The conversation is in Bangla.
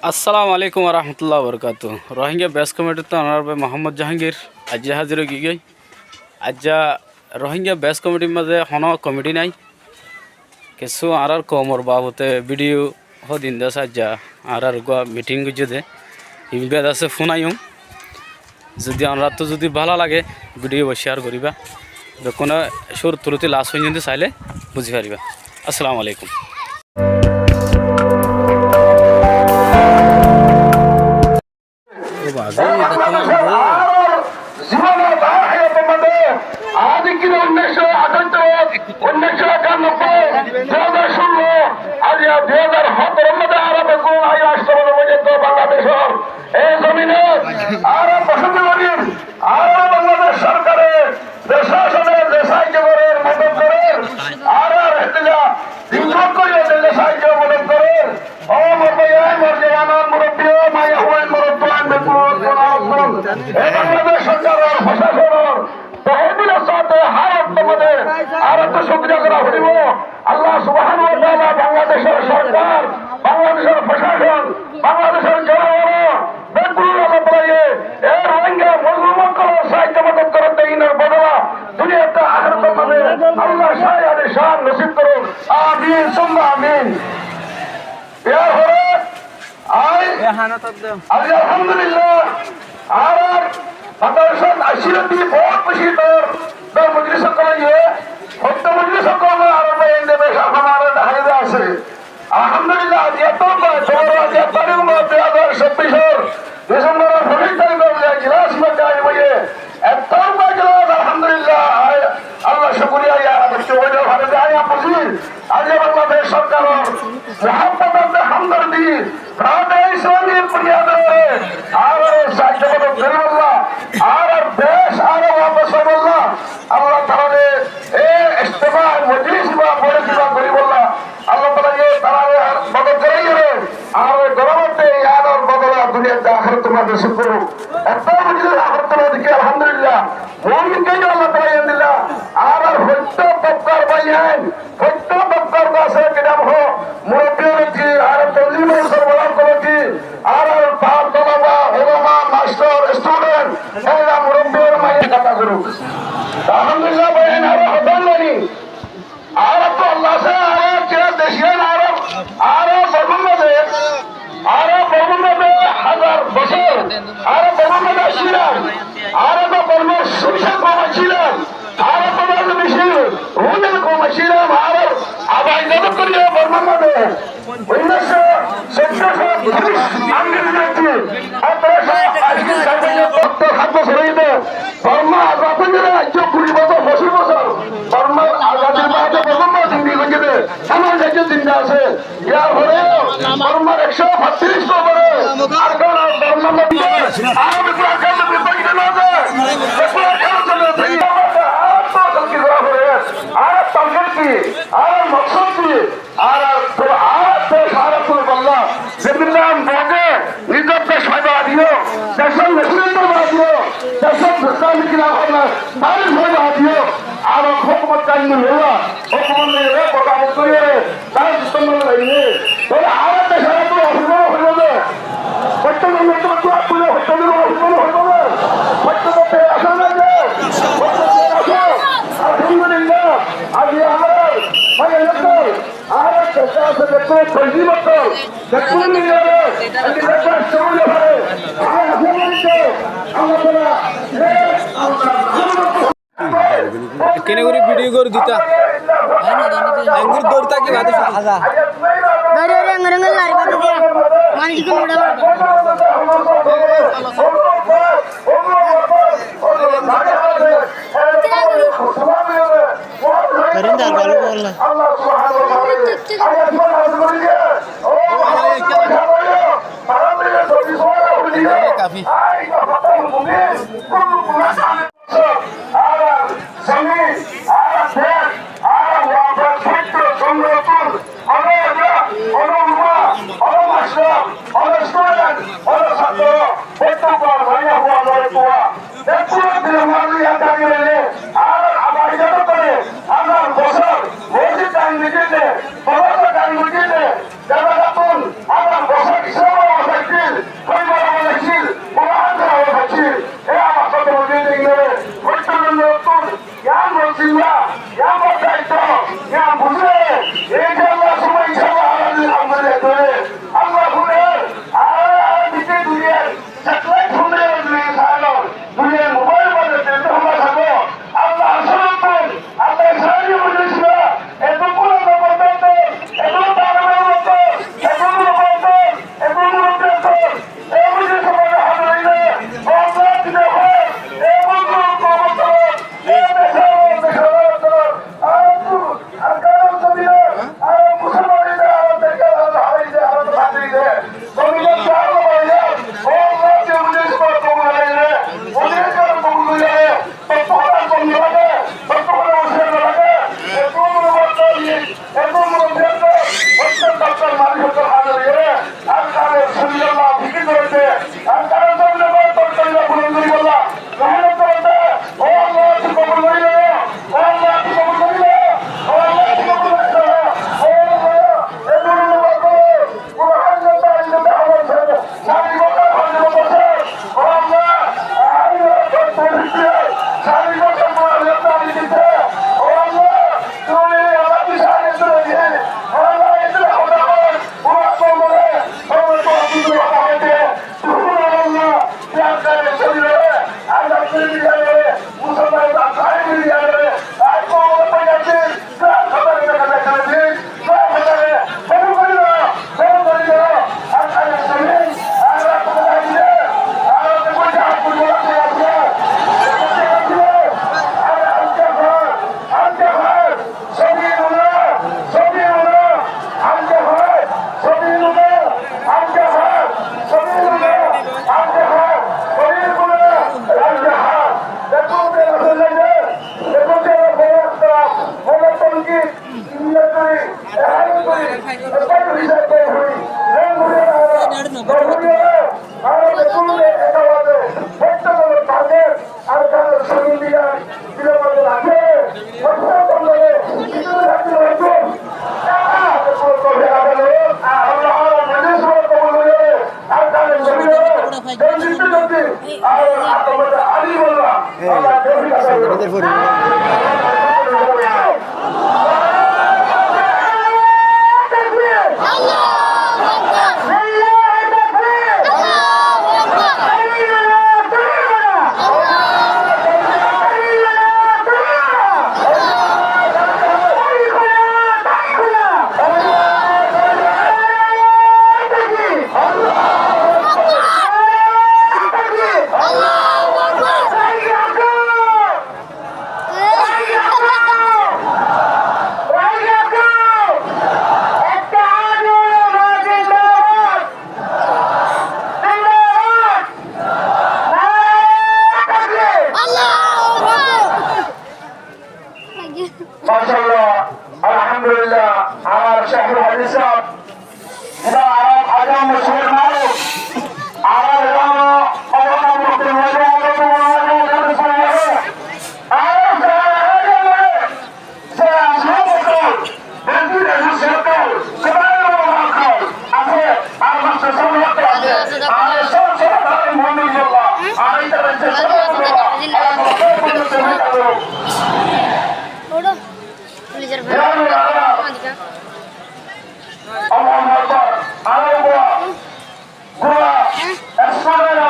আসসালামু আলাইকুম রহমতুল্লাহ বরকাত। রোহিঙ্গা বেস কমিটিতে অনারবে মোহাম্মদ জাহাঙ্গীর আজ্জা হাজির গিয়ে আজ্জা রোহিঙ্গা বেস কমিটির মাঝে কোনো কমিটি নাই কিছু আর কমর বাবতে ভিডিও দিন দাস আজ্জা আর মিটিং গুজে ইমবেদ আছে ফোনাইম যদি আমরা তো যদি ভালো লাগে ভিডিও শেয়ার করিবা কোনো সুর তুলতে লাস্ট পর্যন্ত চাইলে বুঝি পারিবা। আসসালামু আলাইকুম। জীবনে তোমাদের আদি কিলো 1978 1991 2016 আজ 2017 মধ্যে আরব কোন আই রাষ্ট্রপতি পর্যন্ত বাংলাদেশের এই জমিনে আরব বসতি করেন আরব বাংলাদেশ সরকারের প্রশাসনের সাহায্য করেন মদত করেন আর হেতলা দিনক্ষণ করে সাহায্য মদত করেন ও মরবাই মরজানার মুরব্বী মায়া হুয়াই মুরব্বান বাংলাদেশ সরকারের প্রশাসনের তহবিলের সাথে হারত তোমাদের আর একটা সুবিধা করা হইব। আল্লাহ সুবহানাহু ওয়া তাআলা বাংলাদেশের সরকার বাংলাদেশের প্রশাসন বাংলাদেশের জনগণ বেকুল আল্লাহ এই রোহিঙ্গা মুসলমানদের সাহায্য মদত করার দিনের বদলা দুনিয়াতে আখিরাত পাবে আল্লাহ শাহ শান নসিব করুন। আমিন সুম্মা আমিন। ইয়া হরে আলহামদুলিল্লাহ আর বাংলাদেশের আশীর্বাদী বহুত বেশি তোর মজলিস সকলে সত্য মজলিস সকলে আর দেবে আমার হাইদে আছে আলহামদুলিল্লাহ আজ এত তোমার আজ 2026 ডিসেম্বরের 19 তারিখে জিলাস মধ্যে বইয়ে এত জিলাস আলহামদুলিল্লাহ আল্লাহ শুকরিয়া ইয়া রাব্বি ওয়া ভালো আয়া পজির আজ বাংলাদেশ সরকারের মোহাম্মদ হামদর্দি প্রাণে ইসলামের বুনিয়াদে আর সাহায্য করিবাল্লাহ আর দেশ আর ওয়াপস আল্লাহ আল্লাহ তাআলা এই ইস্তেমা মজলিস বা পড়ে দিবা করিবাল্লাহ আল্লাহ তাআলা তাআলা মদদ করিয়ে আর গরমতে ইয়ার বদলা দুনিয়াতে আখিরাত তোমাদের শুকর এত মজলিস আখিরাত তোমাদেরকে আলহামদুলিল্লাহ মুমিনকে আল্লাহ তাআলা দিলা আর হত্য তবকার বাইয়ান হত্য তবকার কাছে কিরাম হো মুরব্বী কি আর তলিমের সরবরাহ করেছি আর পাঁচ তলাবা ওলামা মাস্টার স্টুডেন্ট এরা মুরব্বীর মায়ের কথা করুক আলহামদুলিল্লাহ বাইয়ান আর হতান নাই আর তো আল্লাহ সে আর যে দেশিয়ান আর বাংলাদেশ আর বাংলাদেশ হাজার বছর আর বাংলাদেশ ছিলাম আর তো কর্ম সুবিচার করেছিলাম আর তোমার বেশি রুলের করেছিলাম আর আবার জগৎ করিয়া বাংলাদেশ 1946 আমি দেখছি আজকে খাদ্য শরীরে বর্মা আজাদের রাজ্য 20 বছর 25 বছর বর্মা আজাদের বাদে বর্মা জিন্দি গেছে আমার রাজ্য জিন্দা আছে ইয়ার হলে বর্মার 132 নম্বরে আর কোন বর্মা মধ্যে আর বিপুল কাজ বিপরীত না যায় বিপুল কাজ চলে আর তঙ্গের কি আর মকসদ কি আর যেদিন বগে নিজের দেশ ফায়দা দিও দেশের নেতৃত্ব দিও দেশের সরকারি কিনা হবে তাদের ফায়দা দিও আর হুকুমত কাহিনী হইবা হুকুমত নিয়ে প্রকাশ করিয়ে তার সিস্টেম লাগিয়ে তবে আর দেশের তো অভিমান হইব না প্রত্যেক নেতৃত্ব খুলে হত্যা অভিমান হইব না প্রত্যেক আসা না যে আলহামদুলিল্লাহ আজ আমার মানে লোক আর চেষ্টা আছে দেখো পঞ্জি বছর দেখো মিলিয়ে আমি দেখো শুরু হবে আর আপনাদেরকে আমরা কেনে করে ভিডিও করে দিতা আঙ্গুর দৌড়তা কি বাদে হাজা দাঁড়িয়ে রঙ লারি বাদে দিয়া মানজিকে মোড়া করিন্দার ভালো বললা আল্লাহ সুবহানাহু ওয়া তাআলা কাফি করি মাশাআল্লাহ আলহামদুলিল্লাহ আমার শাহুল হাদিস সাহেব এটা আরব আজম মশহুর মালিক আর রানো অবনা মুক্তি হয়ে গেল ওড়ো পুলিশের ভাই Allah Akbar, Allah Akbar, Gua, Esmara,